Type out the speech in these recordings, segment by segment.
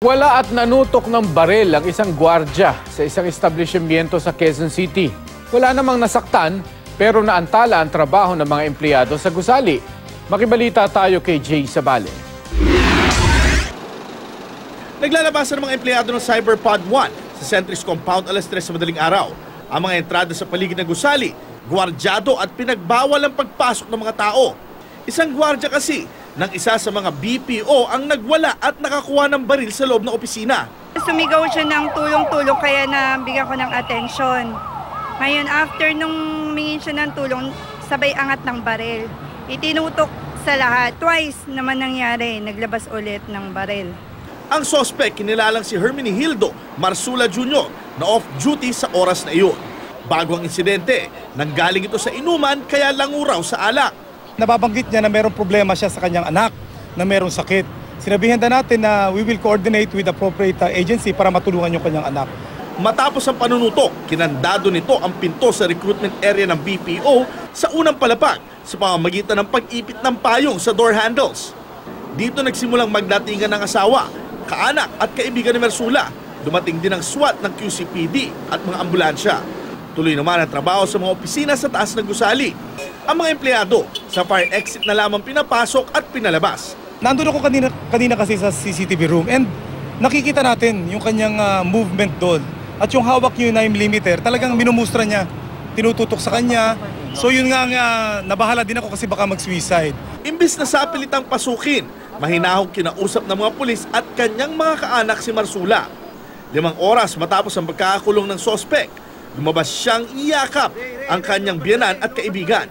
Wala at nanutok ng baril ang isang gwardya sa isang establishmento sa Quezon City. Wala namang nasaktan pero naantala ang trabaho ng mga empleyado sa gusali. Makibalita tayo kay Jay Sabale. Naglalabasan ng mga empleyado ng Cyberpod 1 sa Centris Compound alas 3 sa madaling araw. Ang mga entrada sa paligid ng gusali, gwardyado at pinagbawal ang pagpasok ng mga tao. Isang gwardya kasi ng isa sa mga BPO ang nagwala at nakakuha ng baril sa loob ng opisina. Sumigaw siya ng tulong-tulong kaya nabigyan ko ng atensyon. Ngayon, after nung humingi siya ng tulong, sabay angat ng baril. Itinutok sa lahat. Twice naman nangyari, naglabas ulit ng baril. Ang sospek kinilalang si Herminy Hildo Marsula Jr. na off-duty sa oras na iyon. Bago ang insidente, nanggaling ito sa inuman kaya languraw sa alak. Nababanggit niya na mayroong problema siya sa kanyang anak na mayroong sakit. Sinabihan na natin na we will coordinate with the appropriate agency para matulungan yung kanyang anak. Matapos ang panunutok, kinandado nito ang pinto sa recruitment area ng BPO sa unang palapag sa pamamagitan ng pag-ipit ng payong sa door handles. Dito nagsimulang magdatingan ng asawa, kaanak at kaibigan ni Marsula. Dumating din ang SWAT ng QCPD at mga ambulansya. Tuloy naman ang trabaho sa mga opisina sa taas ng gusali. Ang mga empleyado sa fire exit na lamang pinapasok at pinalabas. Nandun ako kanina kasi sa CCTV room and nakikita natin yung kanyang movement doon. At yung hawak niyo yung 9mm, talagang minumustra niya, tinututok sa kanya. So yun nga nabahala din ako kasi baka mag-suicide. Imbis na sapilitang pasukin, mahinahong kinausap ng mga pulis at kanyang mga kaanak si Marsula. 5 oras matapos ang pagkakakulong ng sospek, lumabas siyang iyakap ang kanyang biyanan at kaibigan.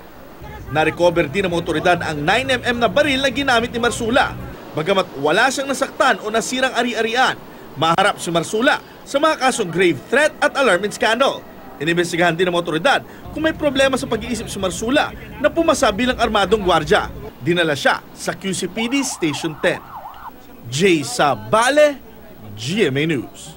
Na-recover din ng mga otoridad ang 9mm na baril na ginamit ni Marsula. Bagamat wala siyang nasaktan o nasirang ari-arian, maharap si Marsula sa mga kasong grave threat at alarm scandal. Inimbestigahan din ng mga otoridad kung may problema sa pag-iisip si Marsula na pumasa bilang armadong gwardya. Dinala siya sa QCPD Station 10. Jay Sabale, GMA News.